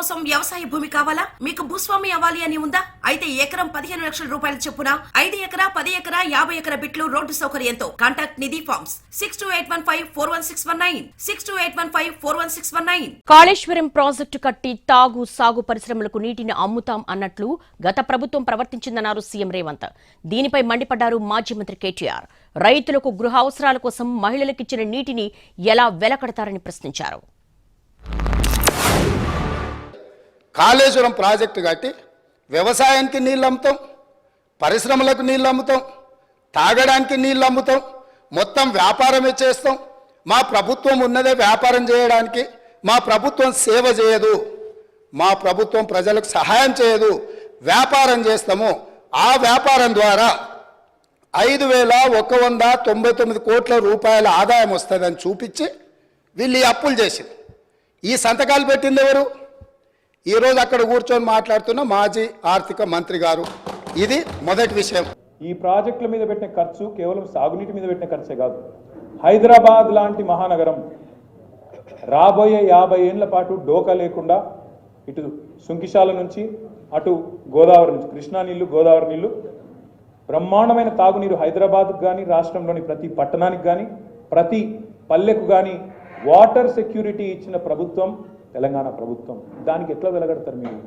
కోసం వ్యవసాయ భూమి కావాలా? మీకు భూస్వామి అవ్వాలి అని ఉందా? అయితే ఎకరం 15 లక్షల రూపాయల చొప్పున 5 ఎకరా 10 ఎకరా 50 ఎకరా బిట్లు రోడ్డు సౌకర్యంతో కాంటాక్ట్ నిధి ఫార్మ్స్ 6281541619 6281541619. కాళేశ్వరం ప్రాజెక్టు కట్టి తాగు సాగు పరిశ్రమలకు నీటిని అమ్ముతాం అన్నట్లు గత ప్రభుత్వం ప్రవర్తించిందన్నారు సీఎం రేవంత్. దీనిపై మండిపడ్డారు మాజీ మంత్రి కేటీఆర్. రైతులకు గృహ అవసరాల కోసం మహిళలకిచ్చిన నీటిని ఎలా వెలకడతారని ప్రశ్నించారు. కాళేశ్వరం ప్రాజెక్టు కట్టి వ్యవసాయానికి నీళ్ళు అమ్ముతాం, పరిశ్రమలకు నీళ్ళు అమ్ముతాం, తాగడానికి నీళ్ళు అమ్ముతాం, మొత్తం వ్యాపారమే చేస్తాం. మా ప్రభుత్వం ఉన్నదే వ్యాపారం చేయడానికి. మా ప్రభుత్వం సేవ చేయదు, మా ప్రభుత్వం ప్రజలకు సహాయం చేయదు, వ్యాపారం చేస్తాము. ఆ వ్యాపారం ద్వారా 5,199 కోట్ల రూపాయల ఆదాయం వస్తుందని చూపించి వీళ్ళు ఈ అప్పులు చేసింది. ఈ సంతకాలు పెట్టింది ఎవరు? ఈరోజు అక్కడ కూర్చొని మాట్లాడుతున్న మాజీ ఆర్థిక మంత్రి గారు. ఇది మొదటి విషయం. ఈ ప్రాజెక్టుల మీద పెట్టిన ఖర్చు కేవలం సాగునీటి మీద పెట్టిన ఖర్చే కాదు. హైదరాబాద్ లాంటి మహానగరం రాబోయే 50 ఏళ్ల పాటు డోకా లేకుండా ఇటు సుంకిశాల నుంచి అటు గోదావరి నుంచి కృష్ణా నీళ్లు గోదావరి నీళ్లు బ్రహ్మాండమైన తాగునీరు హైదరాబాద్కు కానీ రాష్ట్రంలోని ప్రతి పట్టణానికి కానీ ప్రతి పల్లెకు కానీ వాటర్ సెక్యూరిటీ ఇచ్చిన ప్రభుత్వం తెలంగాణ ప్రభుత్వం. దానికి ఎట్లా వెలగడతారు మీరు?